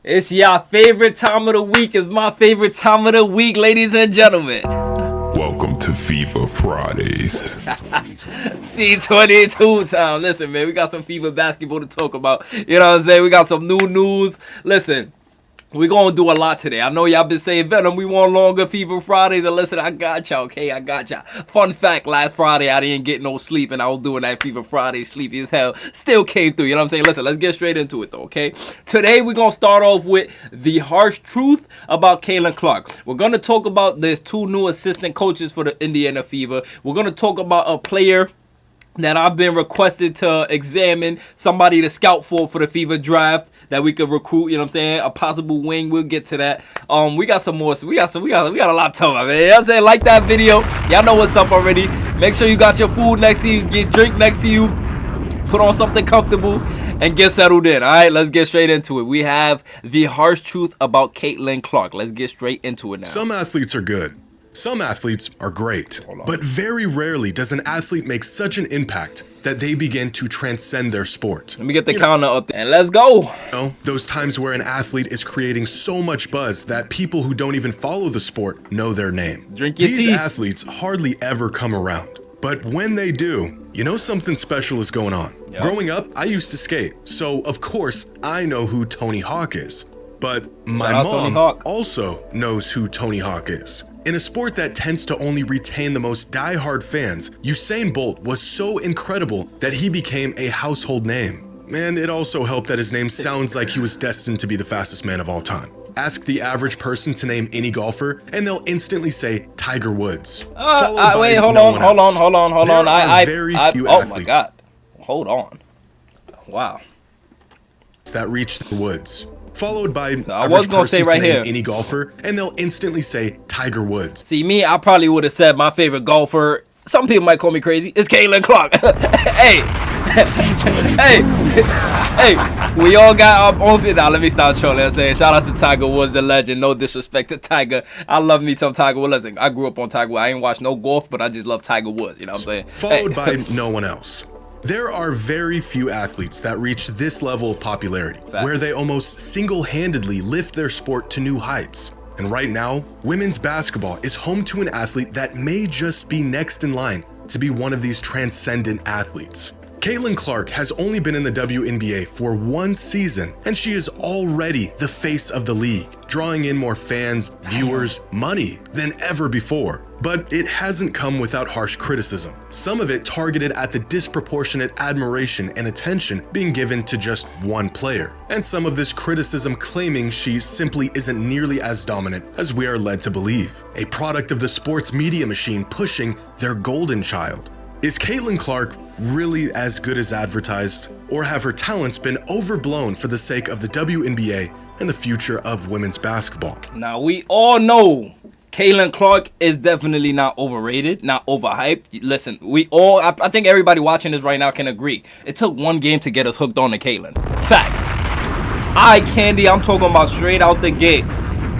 It's your favorite time of the week. It's my favorite time of the week, ladies and gentlemen. Welcome to FIFA Fridays. C22 time. Listen, man, we got some FIFA basketball to talk about. You know what I'm saying? We got some new news. Listen, we're going to do a lot today. I know y'all been saying, Venom, we want longer FIFA Fridays. And listen, I got y'all, okay? I got y'all. Fun fact, last Friday, I didn't get no sleep, and I was doing that FIFA Friday sleepy as hell. Still came through, you know what I'm saying? Listen, let's get straight into it, though, okay? Today, we're going to start off with the harsh truth about Caitlyn Clark. We're going to talk about there's two new assistant coaches for the Indiana Fever. We're going to talk about a player that I've been requested to examine, somebody to scout for the Fever draft that we could recruit, you know what I'm saying? A possible wing, we'll get to that. We got some more, we got a lot to talk about, man. You know what I'm saying? Like that video. Y'all know what's up already. Make sure you got your food next to you, get drink next to you, put on something comfortable, and get settled in. All right, let's get straight into it. We have the harsh truth about Caitlyn Clark. Let's get straight into it now. Some athletes are good. Some athletes are great, but very rarely does an athlete make such an impact that they begin to transcend their sport. Let me get the counter up there, and let's go. You know, those times where an athlete is creating so much buzz that people who don't even follow the sport know their name. Drink your These tea. athletes hardly ever come around, but when they do, you know something special is going on. Yep. Growing up, I used to skate, so of course I know who Tony Hawk is. But my mom also knows who Tony Hawk is. In a sport that tends to only retain the most diehard fans, Usain Bolt was so incredible that he became a household name. And it also helped that his name sounds like he was destined to be the fastest man of all time. Ask the average person to name any golfer, and they'll instantly say Tiger Woods. Wait, hold on. Very few oh athletes. my God. Hold on. Wow. That reached the woods. Followed by I was gonna say right here any golfer, and they'll instantly say Tiger Woods. See, me, I probably would have said my favorite golfer. Some people might call me crazy. It's Caitlyn Clark. hey, we all got our own thing. Now, let me stop trolling. I'm saying, shout out to Tiger Woods, the legend. No disrespect to Tiger. I love me some Tiger Woods. Listen, I grew up on Tiger Woods. I ain't watched no golf, but I just love Tiger Woods. You know what I'm saying? Followed by no one else. There are very few athletes that reach this level of popularity, where they almost single-handedly lift their sport to new heights. And right now, women's basketball is home to an athlete that may just be next in line to be one of these transcendent athletes. Caitlyn Clark has only been in the WNBA for one season, and she is already the face of the league, drawing in more fans, viewers, money than ever before. But it hasn't come without harsh criticism, some of it targeted at the disproportionate admiration and attention being given to just one player, and some of this criticism claiming she simply isn't nearly as dominant as we are led to believe, a product of the sports media machine pushing their golden child. Is Caitlyn Clark really as good as advertised, or have her talents been overblown for the sake of the WNBA and the future of women's basketball? Now, we all know Caitlyn Clark is definitely not overrated, not overhyped. Listen, I think everybody watching this right now can agree. It took one game to get us hooked on to Caitlyn. Facts. Eye candy, I'm talking about straight out the gate.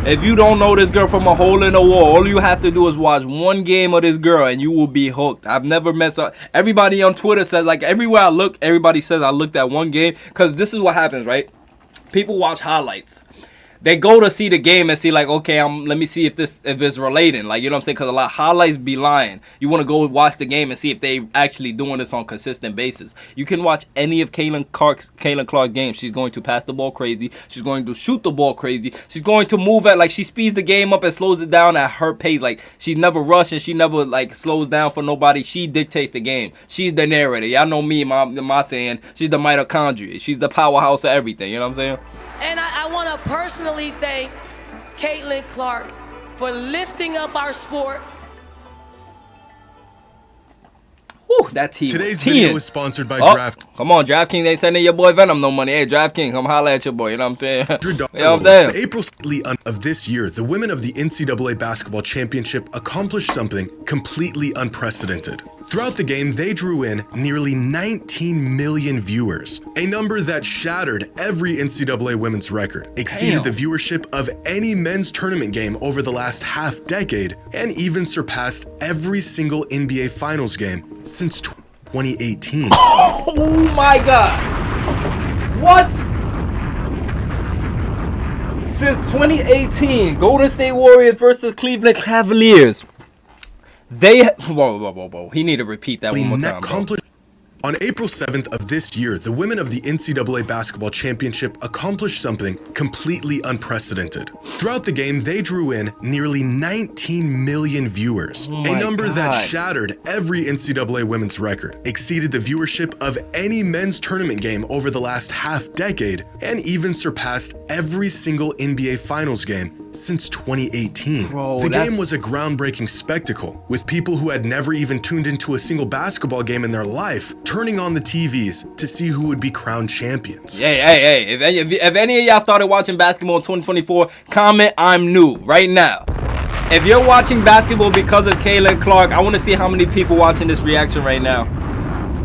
If you don't know this girl from a hole in the wall, all you have to do is watch one game of this girl and you will be hooked. I've never met everybody on Twitter says, like, everywhere I look, everybody says I looked at one game. Because this is what happens, right? People watch highlights. They go to see the game and see, like, okay, let me see if it's relating. Like, you know what I'm saying? Because a lot of highlights be lying. You want to go watch the game and see if they actually doing this on a consistent basis. You can watch any of Caitlyn Clark's games. She's going to pass the ball crazy. She's going to shoot the ball crazy. She's going to move at, like, she speeds the game up and slows it down at her pace. Like, she never rushes. She never, like, slows down for nobody. She dictates the game. She's the narrator. Y'all know me, my saying. She's the mitochondria. She's the powerhouse of everything. You know what I'm saying? And I want to personally thank Caitlyn Clark for lifting up our sport. Whew, that tea. Today's video is sponsored by DraftKings. Come on, DraftKings ain't sending your boy Venom no money. Hey, DraftKings, come holla at your boy. You know what I'm saying? You know what I'm saying? April of this year, the women of the NCAA Basketball Championship accomplished something completely unprecedented. Throughout the game, they drew in nearly 19 million viewers, a number that shattered every NCAA women's record, exceeded the viewership of any men's tournament game over the last half decade, and even surpassed every single NBA Finals game since 2018. Oh my God! What? Since 2018, Golden State Warriors versus Cleveland Cavaliers. Whoa. He need to repeat that one more time, bro. On April 7th of this year, the women of the NCAA Basketball Championship accomplished something completely unprecedented. Throughout the game, they drew in nearly 19 million viewers, a number that shattered every NCAA women's record, exceeded the viewership of any men's tournament game over the last half-decade, and even surpassed every single NBA Finals game since 2018. The game was a groundbreaking spectacle, with people who had never even tuned into a single basketball game in their life turning on the TVs to see who would be crowned champions. Hey, if any of y'all started watching basketball in 2024, comment I'm new right now. If you're watching basketball because of Caitlyn Clark, I want to see how many people watching this reaction right now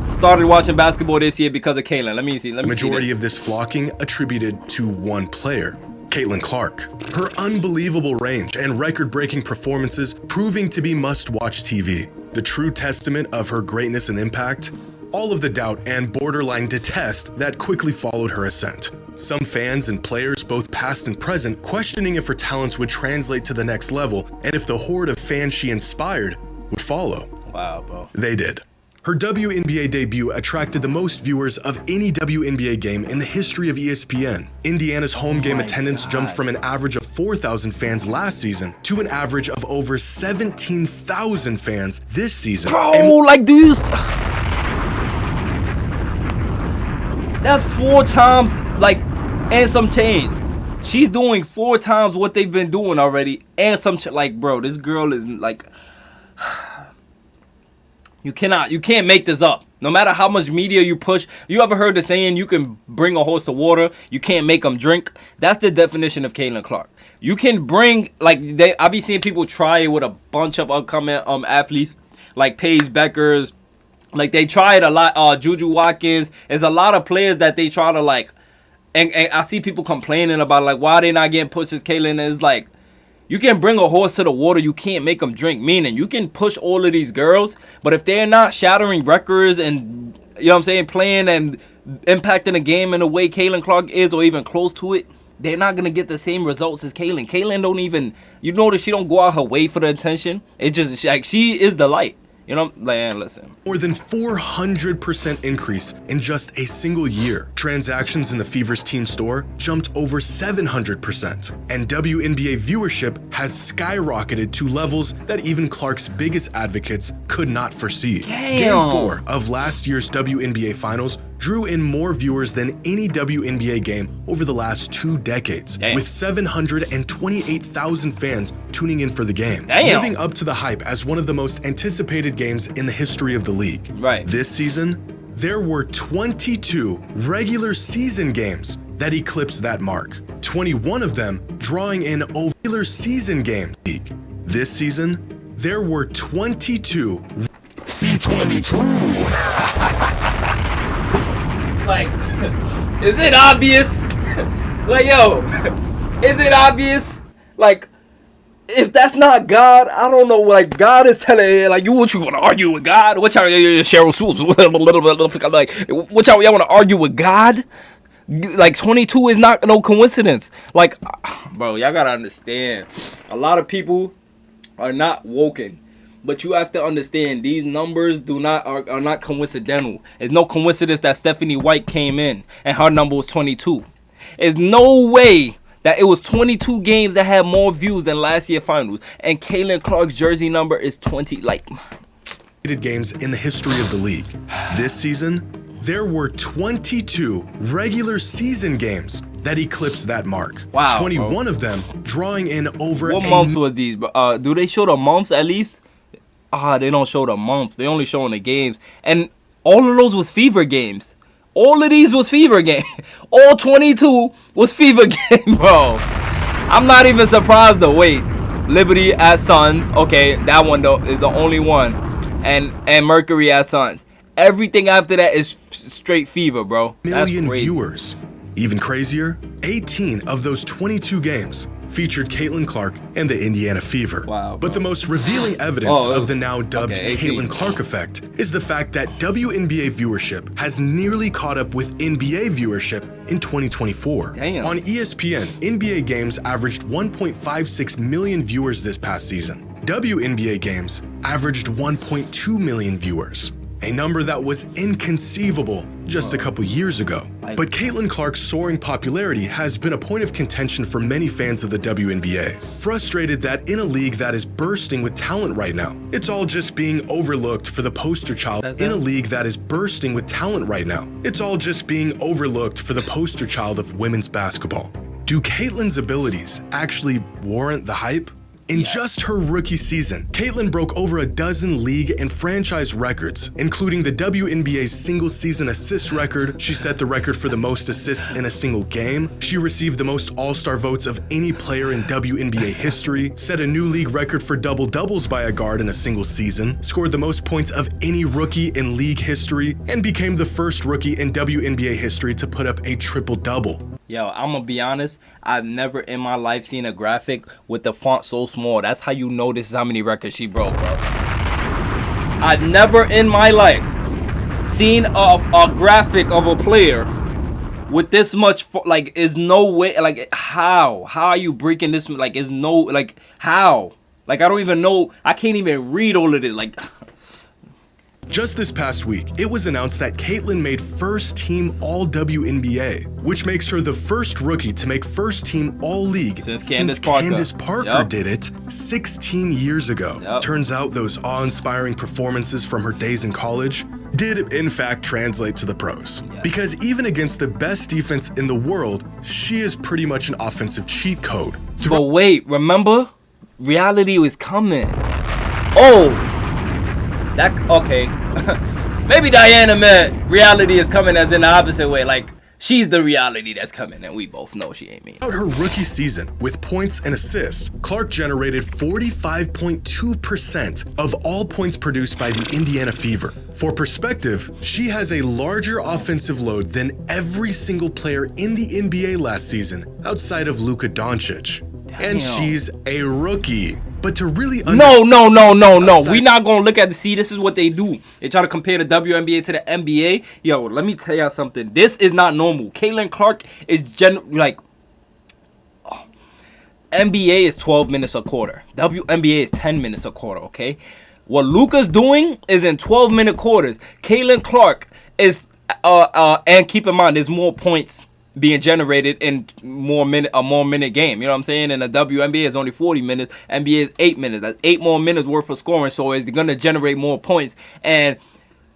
started watching basketball this year because of Caitlyn. Let me see. The majority of this flocking attributed to one player, Caitlyn Clark. Her unbelievable range and record-breaking performances proving to be must-watch TV. The true testament of her greatness and impact, all of the doubt and borderline detest that quickly followed her ascent. Some fans and players, both past and present, questioning if her talents would translate to the next level and if the horde of fans she inspired would follow. Wow, bro. They did. Her WNBA debut attracted the most viewers of any WNBA game in the history of ESPN. Indiana's home game attendance jumped from an average of 4,000 fans last season to an average of over 17,000 fans this season. Bro, that's 4 times, and some change. She's doing 4 times what they've been doing already, and some bro, this girl is you can't make this up. No matter how much media you push, you ever heard the saying, you can bring a horse to water, you can't make them drink? That's the definition of Caitlyn Clark. You can bring, I be seeing people try it with a bunch of upcoming athletes, like Paige Beckers. They try it a lot. Juju Watkins. There's a lot of players that they try to and I see people complaining about why they not getting pushed as Caitlyn. It's you can bring a horse to the water, you can't make them drink. Meaning you can push all of these girls, but if they're not shattering records and playing and impacting the game in the way Caitlyn Clark is, or even close to it, they're not gonna get the same results as Caitlyn. Caitlyn don't even, notice she don't go out her way for the attention. It just she is the light. Listen. More than 400% increase in just a single year. Transactions in the Fever's team store jumped over 700%. And WNBA viewership has skyrocketed to levels that even Clark's biggest advocates could not foresee. Game 4 of last year's WNBA Finals drew in more viewers than any WNBA game over the last 2 decades, with 728,000 fans tuning in for the game, living up to the hype as one of the most anticipated games in the history of the league. This season, there were 22 regular season games that eclipsed that mark, 21 of them drawing in regular season games. This season, there were 22 C22. Is it obvious? Is it obvious? If that's not God, I don't know. God is telling what you want to argue with God? What y'all, Cheryl Swoops? What y'all want to argue with God? 22 is not no coincidence. Bro, y'all gotta understand. A lot of people are not woken. But you have to understand, these numbers are not coincidental. It's no coincidence that Stephanie White came in and her number was 22. There's no way that it was 22 games that had more views than last year's finals. And Caitlyn Clark's jersey number is 20. Games in the history of the league. This season, there were 22 regular season games that eclipsed that mark. Wow, 21 bro. Of them drawing in over. What months was these? Do they show the months at least? They don't show the months. They only showing the games. And all of those was Fever games. All of these was Fever games. All 22 was Fever game, bro. I'm not even surprised though. Wait. Liberty at Suns. Okay, that one though is the only one. And Mercury at Suns. Everything after that is straight Fever, bro. That's million crazy. Viewers. Even crazier, 18 of those 22 games featured Caitlyn Clark and the Indiana Fever. Wow, but the most revealing evidence of the now dubbed Caitlyn 18. Clark effect is the fact that WNBA viewership has nearly caught up with NBA viewership in 2024. Damn. On ESPN, NBA games averaged 1.56 million viewers this past season. WNBA games averaged 1.2 million viewers, a number that was inconceivable just a couple years ago. But Caitlyn Clark's soaring popularity has been a point of contention for many fans of the WNBA, frustrated that in a league that is bursting with talent right now, it's all just being overlooked for the poster child. In a league that is bursting with talent right now, it's all just being overlooked for the poster child of women's basketball. Do Caitlyn's abilities actually warrant the hype? In just her rookie season, Caitlyn broke over a dozen league and franchise records, including the WNBA's single-season assist record. She set the record for the most assists in a single game. She received the most All-Star votes of any player in WNBA history, set a new league record for double-doubles by a guard in a single season, scored the most points of any rookie in league history, and became the first rookie in WNBA history to put up a triple-double. Yo, I'm gonna be honest, I've never in my life seen a graphic with the font so small. That's how you know this is how many records she broke, bro. I've never in my life seen a graphic of a player with this much, like, is no way, like, how are you breaking this, like, is no, like, how? Like, I don't even know, I can't even read all of it, like. Just this past week, it was announced that Caitlyn made first-team All-WNBA, which makes her the first rookie to make first-team All-League since Candace Parker did it 16 years ago. Turns out those awe-inspiring performances from her days in college did, in fact, translate to the pros. Because even against the best defense in the world, she is pretty much an offensive cheat code. But wait, remember? Reality was coming. Oh! Okay. Maybe Diana meant reality is coming as in the opposite way. Like, she's the reality that's coming, and we both know she ain't mean. Throughout her rookie season, with points and assists, Clark generated 45.2% of all points produced by the Indiana Fever. For perspective, she has a larger offensive load than every single player in the NBA last season, outside of Luka Doncic. Damn. And she's a rookie. But to really No. We not gonna look at the this is what they do. They try to compare the WNBA to the NBA. Yo, let me tell y'all something. This is not normal. Caitlyn Clark is NBA is 12 minutes a quarter. WNBA is 10 minutes a quarter, okay? What Luka's doing is in 12-minute quarters. Caitlyn Clark is and keep in mind there's more points being generated in a more minute game. You know what I'm saying? And the WNBA is only 40 minutes. NBA is 8 minutes. That's 8 more minutes worth of scoring. So it's going to generate more points. And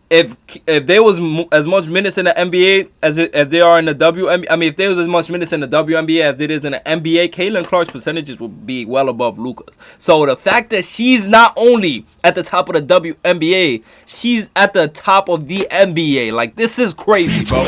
if there was as much minutes in the NBA as there are in the WNBA, I mean, if there was as much minutes in the WNBA as it is in the NBA, Caitlyn Clark's percentages would be well above Luka's. So the fact that she's not only at the top of the WNBA, she's at the top of the NBA. Like, this is crazy, bro.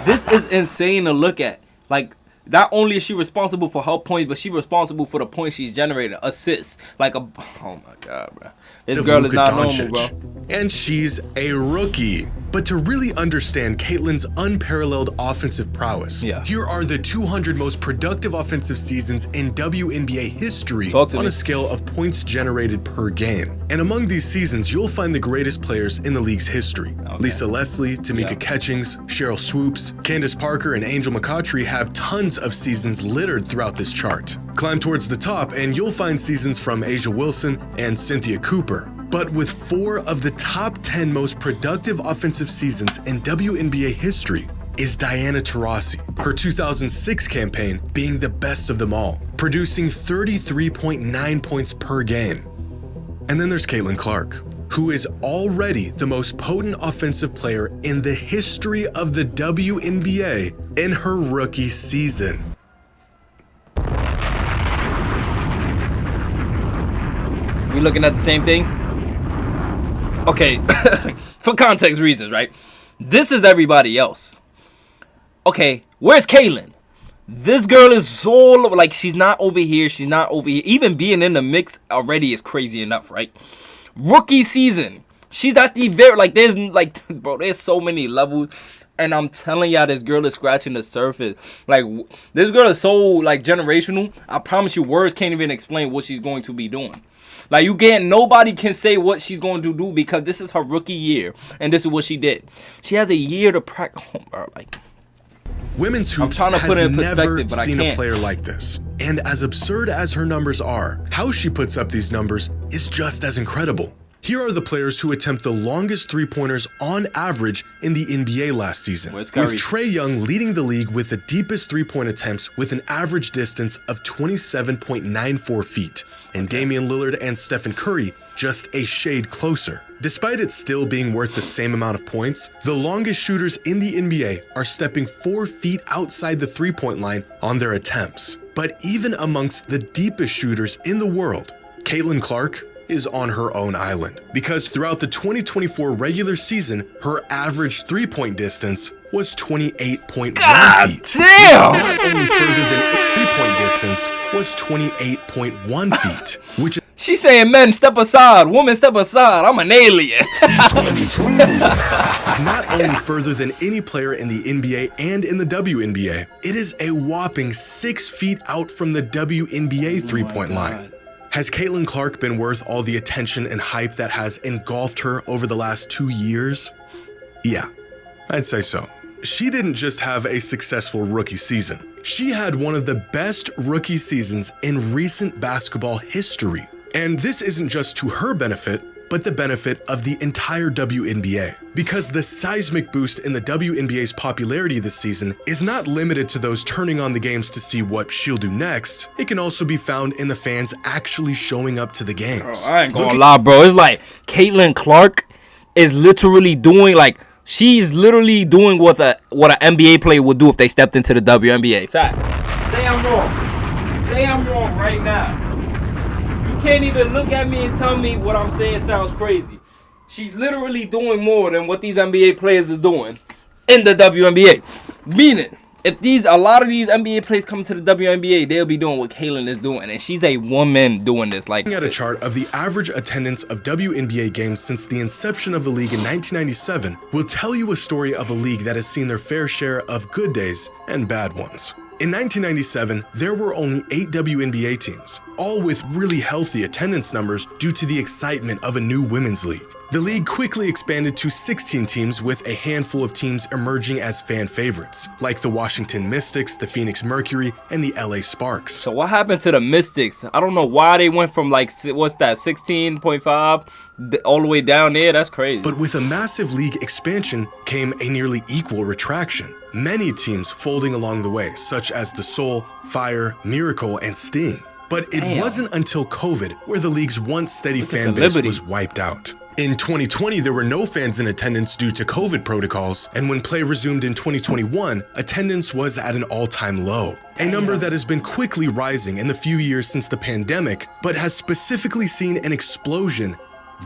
This is insane to look at. Like, not only is she responsible for her points, but she's responsible for the points she's generating, assists. Like, oh my God, bro. This girl is not normal, bro. And she's a rookie. But to really understand Caitlyn's unparalleled offensive prowess, here are the 200 most productive offensive seasons in WNBA history on a scale of points generated per game. And among these seasons, you'll find the greatest players in the league's history. Lisa Leslie, Tamika Catchings, Cheryl Swoops, Candace Parker, and Angel McCoughtry have tons of seasons littered throughout this chart. Climb towards the top and you'll find seasons from Asia Wilson and Cynthia Cooper. But with 4 of the top 10 most productive offensive seasons in WNBA history is Diana Taurasi, her 2006 campaign being the best of them all, producing 33.9 points per game. And then there's Caitlyn Clark, who is already the most potent offensive player in the history of the WNBA in her rookie season. We looking at the same thing? Okay, for context reasons, right? This is everybody else. Okay, where's Caitlyn? This girl is so, like, she's not over here. She's not over here. Even being in the mix already is crazy enough, right? Rookie season. She's at the very, like, there's, like, bro, there's so many levels. And I'm telling y'all, this girl is scratching the surface. Like, this girl is so, like, generational. I promise you, words can't even explain what she's going to be doing. Like, nobody can say what she's going to do because this is her rookie year. And this is what she did. She has a year to practice. Like, Women's hoops has never seen a player like this. And as absurd as her numbers are, how she puts up these numbers is just as incredible. Here are the players who attempt the longest three-pointers on average in the NBA last season, with Trae Young leading the league with the deepest three-point attempts with an average distance of 27.94 feet, and Damian Lillard and Stephen Curry just a shade closer. Despite it still being worth the same amount of points, the longest shooters in the NBA are stepping 4 feet outside the three-point line on their attempts. But even amongst the deepest shooters in the world, Caitlyn Clark is on her own island, because throughout the 2024 regular season, her average three-point distance was 28.1 feet. Damn! Not only further than three-point distance was 28.1 feet, which is She's saying, men, step aside. Women, step aside. I'm an alien. not only further than any player in the NBA and in the WNBA, it is a whopping 6 feet out from the WNBA three-point line. Has Caitlyn Clark been worth all the attention and hype that has engulfed her over the last 2 years? Yeah, I'd say so. She didn't just have a successful rookie season. She had one of the best rookie seasons in recent basketball history. And this isn't just to her benefit, but the benefit of the entire WNBA. Because the seismic boost in the WNBA's popularity this season is not limited to those turning on the games to see what she'll do next. It can also be found in the fans actually showing up to the games. Bro, I ain't gonna lie, bro. It's like Caitlyn Clark is literally doing, like, she's literally doing what an NBA player would do if they stepped into the WNBA. Facts. Say I'm wrong. Say I'm wrong right now. You can't even look at me and tell me what I'm saying sounds crazy. She's literally doing more than what these NBA players is doing in the WNBA. Meaning, if a lot of these NBA players come to the WNBA, they'll be doing what Caitlyn is doing, and she's a woman doing this. Like, looking at a chart of the average attendance of WNBA games since the inception of the league in 1997 will tell you a story of a league that has seen their fair share of good days and bad ones. In 1997, there were only 8 WNBA teams, all with really healthy attendance numbers due to the excitement of a new women's league. The league quickly expanded to 16 teams, with a handful of teams emerging as fan favorites, like the Washington Mystics, the Phoenix Mercury, and the LA Sparks. So what happened to the Mystics? I don't know why they went from, like, what's that, 16.5 all the way down there. That's crazy. But with a massive league expansion came a nearly equal retraction. Many teams folding along the way, such as the Soul, Fire, Miracle, and Sting. But it wasn't until COVID where the league's once steady fan base was wiped out. In 2020, there were no fans in attendance due to COVID protocols, and when play resumed in 2021, attendance was at an all-time low. A number that has been quickly rising in the few years since the pandemic, but has specifically seen an explosion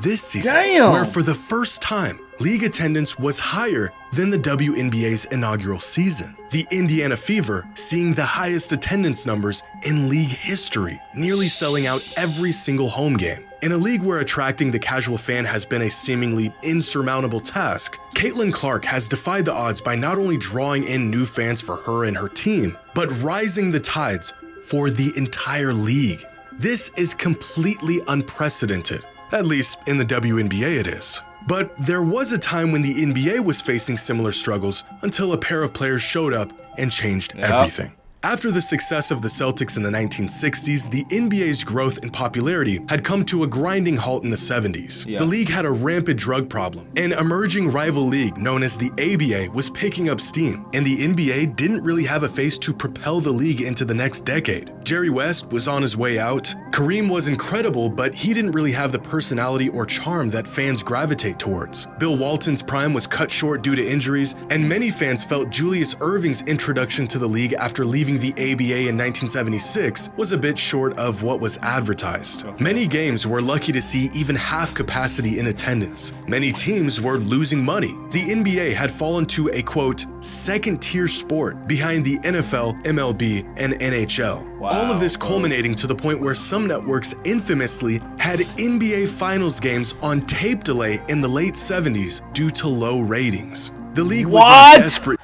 this season, where for the first time, league attendance was higher than the WNBA's inaugural season. The Indiana Fever seeing the highest attendance numbers in league history, nearly selling out every single home game. In a league where attracting the casual fan has been a seemingly insurmountable task, Caitlyn Clark has defied the odds by not only drawing in new fans for her and her team, but rising the tides for the entire league. This is completely unprecedented. At least in the WNBA it is. But there was a time when the NBA was facing similar struggles until a pair of players showed up and changed everything. After the success of the Celtics in the 1960s, the NBA's growth in popularity had come to a grinding halt in the 70s. The league had a rampant drug problem. An emerging rival league known as the ABA was picking up steam, and the NBA didn't really have a face to propel the league into the next decade. Jerry West was on his way out. Kareem was incredible, but he didn't really have the personality or charm that fans gravitate towards. Bill Walton's prime was cut short due to injuries, and many fans felt Julius Erving's introduction to the league after leaving the ABA in 1976 was a bit short of what was advertised. Many games were lucky to see even half capacity in attendance. Many teams were losing money. The NBA had fallen to a, quote, second-tier sport behind the NFL, MLB, and NHL. All of this culminating to the point where some networks infamously had NBA Finals games on tape delay in the late 70s due to low ratings. The league was What? in desperate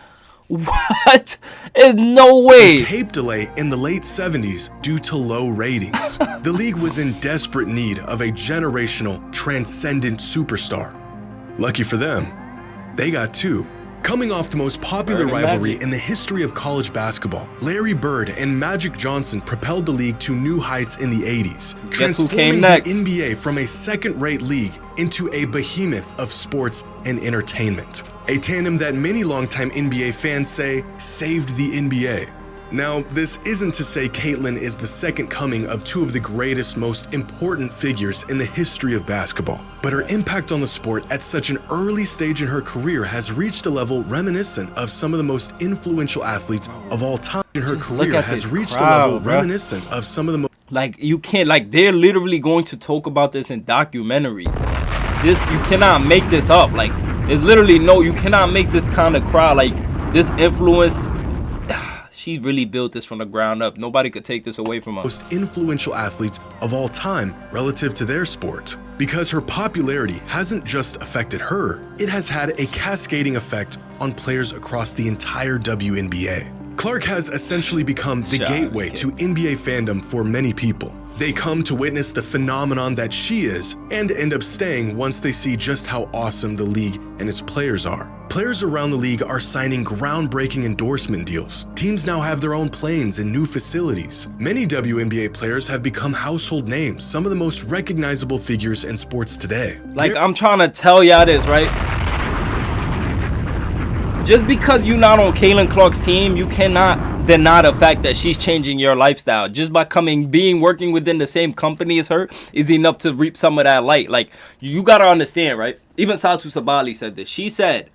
What? There's no way. tape delay in the late 70s due to low ratings. The league was in desperate need of a generational, transcendent superstar. Lucky for them, they got two. Coming off the most popular Bird and rivalry Magic. in the history of college basketball, Larry Bird and Magic Johnson propelled the league to new heights in the 80s, Guess who transforming came next? the NBA from a second-rate league into a behemoth of sports and entertainment. A tandem that many longtime NBA fans say saved the NBA. Now, this isn't to say Caitlyn is the second coming of two of the greatest, most important figures in the history of basketball, but her impact on the sport at such an early stage in her career has reached a level reminiscent of some of the most influential athletes of all time. In her career at has this reached crowd, a level bruh. reminiscent of some of the most Like, you can't, like, they're literally going to talk about this in documentaries. This, you cannot make this up. Like, there's literally no, you cannot make this kind of crowd, like, this influence. She really built this from the ground up. Nobody could take this away from her. most influential athletes of all time relative to their sport. Because her popularity hasn't just affected her, it has had a cascading effect on players across the entire WNBA. Clark has essentially become the Shout out gateway to to NBA fandom for many people. They come to witness the phenomenon that she is and end up staying once they see just how awesome the league and its players are. Players around the league are signing groundbreaking endorsement deals. Teams now have their own planes and new facilities. Many WNBA players have become household names, some of the most recognizable figures in sports today. Like, I'm trying to tell y'all this, right? Just because you're not on Caitlyn Clark's team, you cannot deny the fact that she's changing your lifestyle. Just by working within the same company as her is enough to reap some of that light. Like, you gotta understand, right? Even Satu Sabali said this. She said,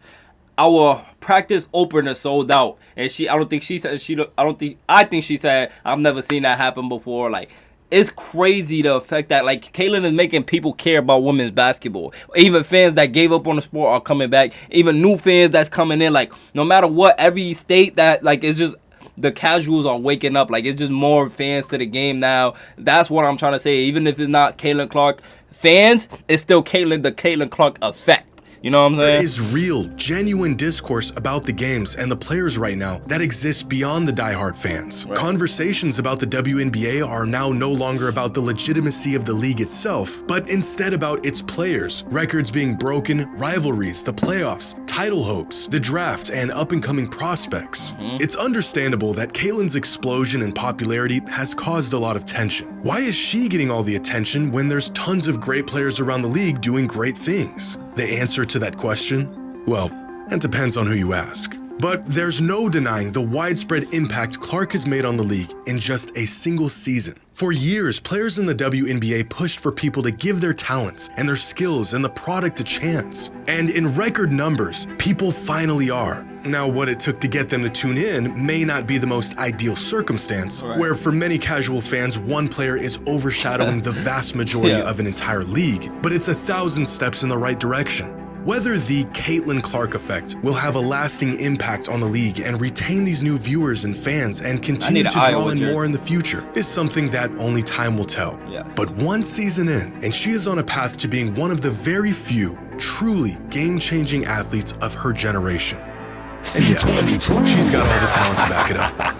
our practice opener sold out, and I think she said, I've never seen that happen before. Like, it's crazy the effect that, like, Caitlyn is making people care about women's basketball. Even fans that gave up on the sport are coming back. Even new fans that's coming in. Like, no matter what, every state that, like, it's just, the casuals are waking up. Like, it's just more fans to the game now. That's what I'm trying to say. Even if it's not Caitlyn Clark fans, it's still the Caitlyn Clark effect. You know what I'm saying? There is real, genuine discourse about the games and the players right now that exists beyond the diehard fans. Right. Conversations about the WNBA are now no longer about the legitimacy of the league itself, but instead about its players, records being broken, rivalries, the playoffs, title hopes, the draft, and up-and-coming prospects. It's understandable that Caitlyn's explosion in popularity has caused a lot of tension. Why is she getting all the attention when there's tons of great players around the league doing great things? The answer to that question? Well, it depends on who you ask. But there's no denying the widespread impact Clark has made on the league in just a single season. For years, players in the WNBA pushed for people to give their talents and their skills and the product a chance. And in record numbers, people finally are. Now, what it took to get them to tune in may not be the most ideal circumstance, Right. where for many casual fans, one player is overshadowing the vast majority of an entire league, but it's 1,000 steps in the right direction. Whether the Caitlyn Clark effect will have a lasting impact on the league and retain these new viewers and fans and continue need to an draw Iowa in jersey. more in the future is something that only time will tell. Yes. But one season in, and she is on a path to being one of the very few truly game-changing athletes of her generation. And yes, she's got all the talent to back it up.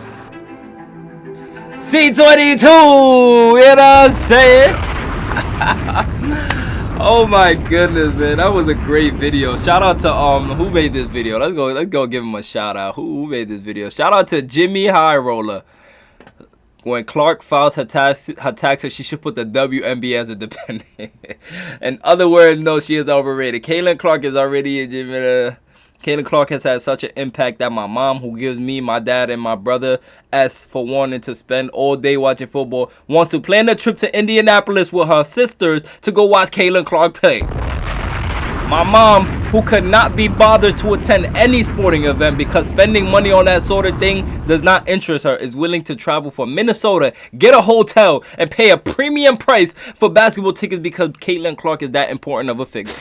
C22, you know what I'm saying? Oh my goodness, man, that was a great video. Shout out to who made this video? Let's go give him a shout out. Who made this video? Shout out to Jimmy High Roller. When Clark files her taxes, she should put the WNBA as a dependent. In other words, no, she is overrated. Caitlyn Clark is already a Jimmy. Caitlyn Clark has had such an impact that my mom, who gives me, my dad, and my brother S for wanting to spend all day watching football, wants to plan a trip to Indianapolis with her sisters to go watch Caitlyn Clark play. My mom, who could not be bothered to attend any sporting event because spending money on that sort of thing does not interest her, is willing to travel from Minnesota, get a hotel, and pay a premium price for basketball tickets because Caitlyn Clark is that important of a figure.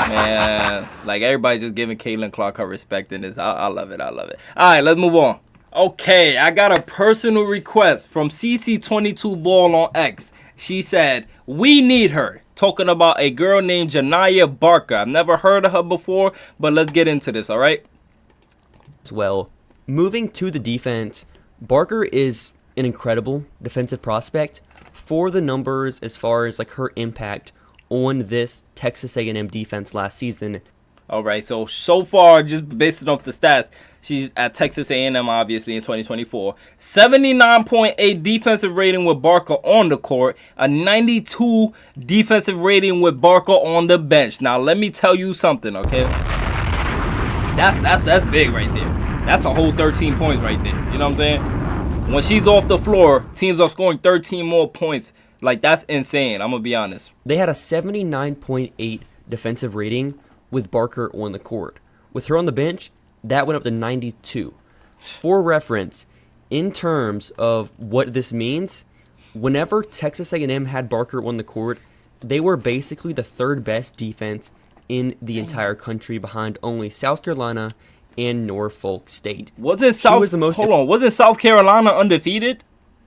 Man, like, everybody just giving Caitlyn Clark her respect in this. I love it. I love it. All right, let's move on. Okay, I got a personal request from CC22 Ball on X. She said, we need her. talking about a girl named Janiah Barker. I've never heard of her before, but let's get into this, all right? As well, moving to the defense, Barker is an incredible defensive prospect for the numbers as far as like her impact on this Texas A&M defense last season. All right, so far, just based off the stats, she's at Texas A&M, obviously, in 2024. 79.8 defensive rating with Barker on the court. A 92 defensive rating with Barker on the bench. Now, let me tell you something, okay? That's big right there. That's a whole 13 points right there. You know what I'm saying? When she's off the floor, teams are scoring 13 more points. Like, that's insane. I'm going to be honest. They had a 79.8 defensive rating with Barker on the court. With her on the bench, that went up to 92. For reference, in terms of what this means, whenever Texas A&M had Barker on the court, they were basically the third best defense in the entire country behind only South Carolina and Norfolk State. Wasn't South Carolina undefeated?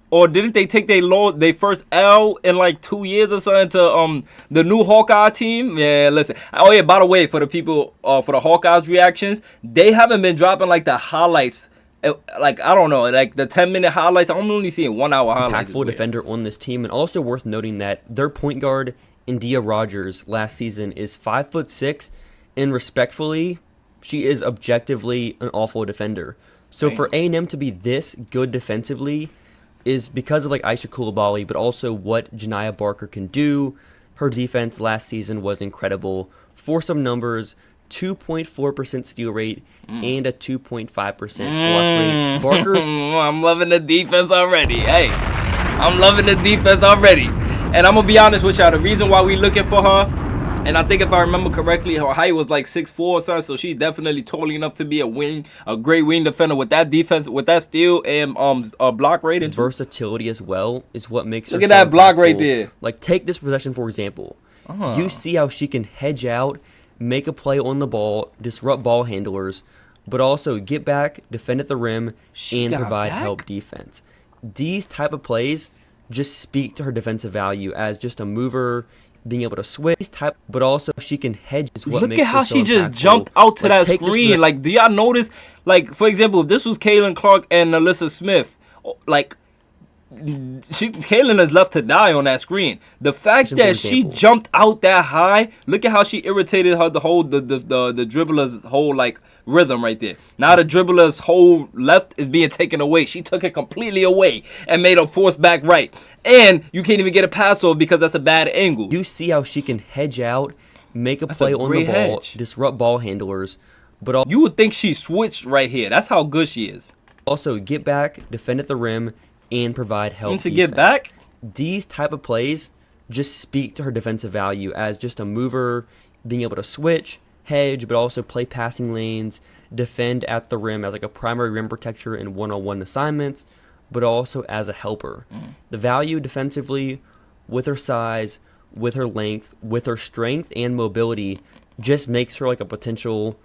Or didn't they take their first L in like 2 years or something to the new Hawkeye team? Yeah, listen. Oh yeah, by the way, for the people for the Hawkeyes reactions, they haven't been dropping like the highlights. Like I don't know, like the 10-minute highlights. I'm only seeing 1 hour highlights. Impactful defender on this team, and also worth noting that their point guard India Rogers last season is 5'6", and respectfully, she is objectively an awful defender. So for A&M to be this good defensively is because of like Aisha Coulibaly, but also what Janiah Barker can do. Her defense last season was incredible. For some numbers, 2.4% steal rate and a 2.5% block rate. Barker, I'm loving the defense already. Hey, I'm loving the defense already. And I'm going to be honest with y'all. The reason why we looking for her, and I think if I remember correctly, her height was like 6'4" or something, so she's definitely tall enough to be a great wing defender with that defense, with that steal and block rating. Versatility as well is what makes her. Look at that block right there. Like, take this possession for example. You see how she can hedge out, make a play on the ball, disrupt ball handlers, but also get back, defend at the rim, and provide help defense. These type of plays just speak to her defensive value as just a mover, being able to switch type, but also she can hedge. Is what Look at how she just jumped out to that screen. Like, do y'all notice? Like, for example, if this was Caitlyn Clark and Alyssa Smith, like, Caitlyn is left to die on that screen. The fact that she jumped out that high, look at how she irritated her the dribbler's whole like rhythm right there. Now the dribbler's whole left is being taken away. She took it completely away and made a force back right. And you can't even get a pass off because that's a bad angle. You see how she can hedge out, make a play on the ball, disrupt ball handlers, but you would think she switched right here. That's how good she is. Also get back, defend at the rim, and provide help. And to get back, these type of plays just speak to her defensive value as just a mover, being able to switch, hedge, but also play passing lanes, defend at the rim as like a primary rim protector in one-on-one assignments, but also as a helper. The value defensively, with her size, with her length, with her strength and mobility, just makes her like a potential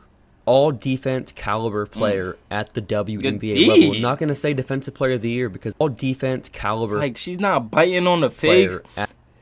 all-defense caliber player at the WNBA level. I'm not going to say defensive player of the year because all-defense caliber. Like, she's not biting on the face,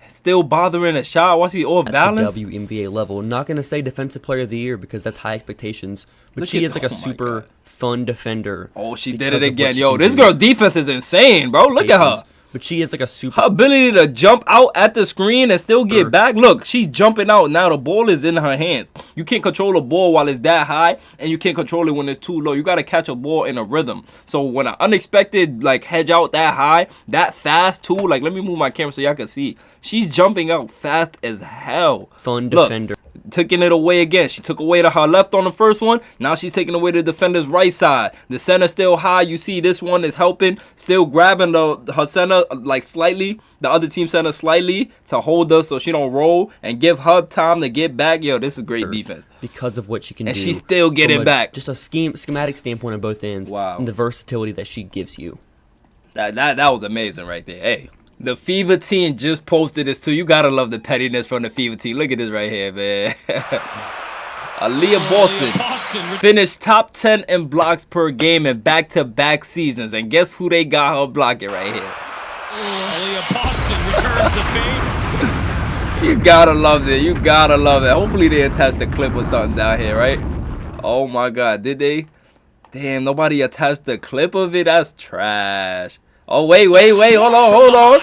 still bothering a shot. What's he all balance? At the WNBA level. I'm not going to say defensive player of the year because that's high expectations. But she is like a super fun defender. Oh, she did it again. Yo, this girl defense is insane, bro. Look at her. But she is like a super... Her ability to jump out at the screen and still get back. Look, she's jumping out. Now the ball is in her hands. You can't control a ball while it's that high, and you can't control it when it's too low. You got to catch a ball in a rhythm. So when an unexpected, like, hedge out that high, that fast, too, like, let me move my camera so y'all can see. She's jumping out fast as hell. Fun defender. Taking it away again. She took away to her left on the first one. Now she's taking away the defender's right side. The center still high. You see this one is helping. Still grabbing her center like slightly. The other team center slightly to hold her so she don't roll and give her time to get back. Yo, this is great defense. Because of what she can do. And she's still getting back. Just a schematic standpoint on both ends. Wow. And the versatility that she gives you. That was amazing right there. Hey. The Fever team just posted this too. You gotta love the pettiness from the Fever team. Look at this right here, man. Aaliyah Boston finished top 10 in blocks per game in back-to-back seasons. And guess who they got her blocking right here? Aaliyah Boston returns the fade. You gotta love it. You gotta love it. Hopefully they attached a clip or something down here, right? Oh my God, did they? Damn, nobody attached the clip of it. That's trash. Oh wait, hold on.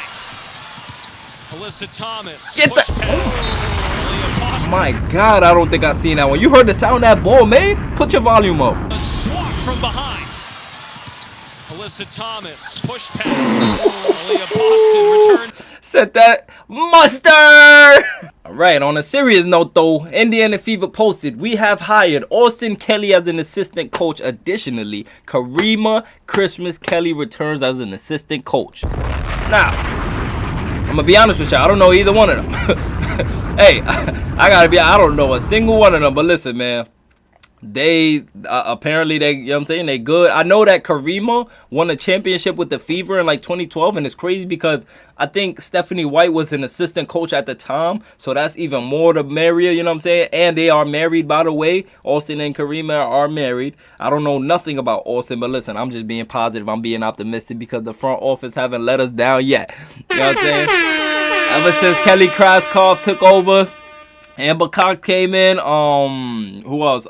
Alyssa Thomas. Get the. Oh my God, I don't think I seen that one. You heard the sound of that ball, man? Put your volume up. A swat from behind. Alyssa Thomas, push pass. Aaliyah Boston returns. Set that mustard. All right, on a serious note though, Indiana Fever posted, we have hired Austin Kelly as an assistant coach. Additionally, Karima Christmas Kelly returns as an assistant coach. Now, I'm gonna be honest with y'all, I don't know either one of them. Hey, I don't know a single one of them, but listen, man. They apparently they, you know what I'm saying, they good. I know that Karima won a championship with the Fever in like 2012, and it's crazy because I think Stephanie White was an assistant coach at the time, so that's even more the merrier, you know what I'm saying? And they are married, by the way. Austin and Karima are married. I don't know nothing about Austin, but listen, I'm just being positive. I'm being optimistic because the front office haven't let us down yet. You know what I'm saying? Ever since Kelly Kraskov took over, Wnba Cox came in. Who else?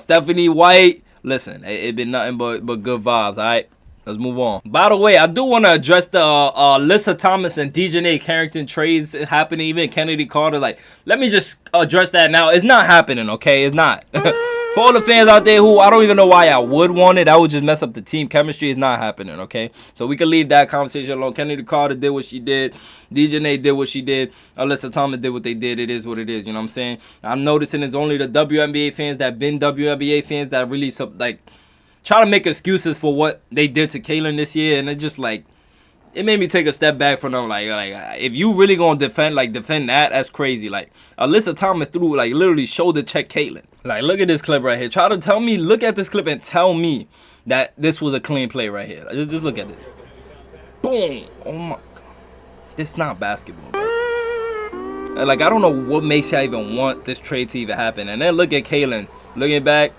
Stephanie White. Listen, it been nothing but good vibes. All right, let's move on. By the way, I do want to address the Alyssa Thomas and Janiah Carrington trades happening. Even Kennedy Carter. Like, let me just address that now. It's not happening. Okay, it's not. For all the fans out there who I don't even know why I would want it, that would just mess up the team chemistry. It's not happening, okay? So we can leave that conversation alone. Kennedy Carter did what she did. Janiah did what she did. Alyssa Thomas did what they did. It is what it is, you know what I'm saying? I'm noticing it's only the WNBA fans that been WNBA fans that really, like, try to make excuses for what they did to Caitlyn this year, and it just, like, it made me take a step back from them. Like if you really gonna defend that, that's crazy. Like, Alyssa Thomas threw, like, literally shoulder check Caitlyn. Like, look at this clip right here. Try to tell me, look at this clip and tell me that this was a clean play right here. Just look at this. Boom. Oh my God. This is not basketball, bro. Like, I don't know what makes y'all even want this trade to even happen. And then look at Caitlyn, looking back,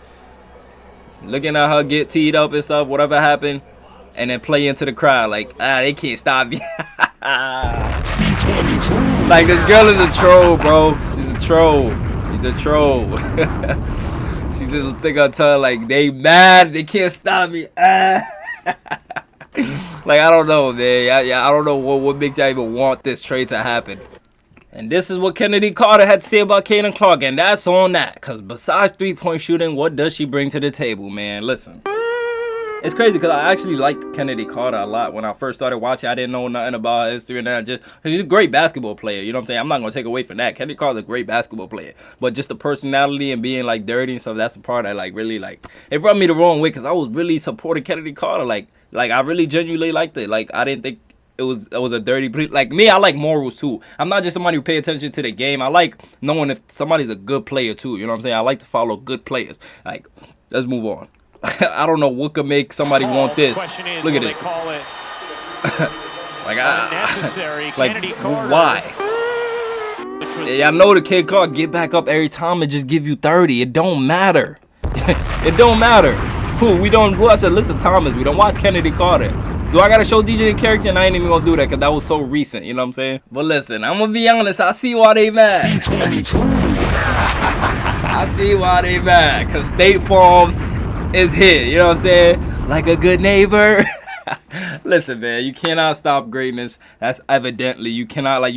looking at her get teed up and stuff, whatever happened. And then play into the crowd like, they can't stop me. Like, this girl is a troll, bro. She's a troll. She's a troll. She just think her tongue like, they mad. They can't stop me. Like, I don't know, man. I don't know what makes y'all even want this trade to happen. And this is what Kennedy Carter had to say about Caitlyn Clark. And that's on that. Because besides three-point shooting, what does she bring to the table, man? Listen. It's crazy because I actually liked Kennedy Carter a lot. When I first started watching, I didn't know nothing about her history and that. He's a great basketball player. You know what I'm saying? I'm not going to take away from that. Kennedy Carter's a great basketball player. But just the personality and being, like, dirty and stuff, that's the part that, like, really, like, it rubbed me the wrong way because I was really supporting Kennedy Carter. Like, I really genuinely liked it. Like, I didn't think it was a dirty play. Like, me, I like morals, too. I'm not just somebody who pay attention to the game. I like knowing if somebody's a good player, too. You know what I'm saying? I like to follow good players. Like, let's move on. I don't know what could make somebody want this. Look at this. Why? Yeah, I know the kid Clark get back up every time and just give you 30. It don't matter. It don't matter. Who I said, listen, Thomas. We don't watch Kennedy Carter. Do I gotta show DJ and character? And I ain't even gonna do that because that was so recent. You know what I'm saying? But listen, I'm gonna be honest. I see why they mad. I see why they mad. Because State Farm is here, you know what I'm saying? Like a good neighbor. Listen, man, you cannot stop greatness. That's evidently you can't do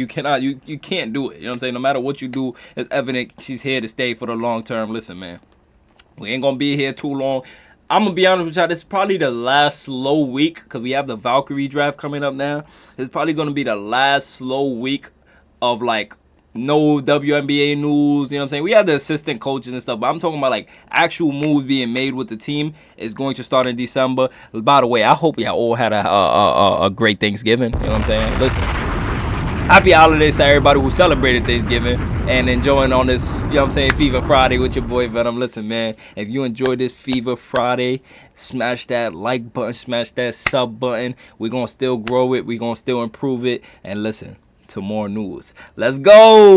it. You know what I'm saying? No matter what you do, it's evident she's here to stay for the long term. Listen, man, we ain't gonna be here too long. I'm gonna be honest with y'all. This is probably the last slow week because we have the Valkyrie draft coming up now. It's probably gonna be the last slow week of, like, no WNBA news, you know what I'm saying? We have the assistant coaches and stuff, but I'm talking about, like, actual moves being made with the team is going to start in December. By the way, I hope y'all all had a great Thanksgiving, you know what I'm saying? Listen, happy holidays to everybody who celebrated Thanksgiving and enjoying on this, you know what I'm saying, Fever Friday with your boy Venom. Listen, man, if you enjoyed this Fever Friday, smash that like button, smash that sub button. We're going to still grow it. We're going to still improve it. And listen, to more news. Let's go.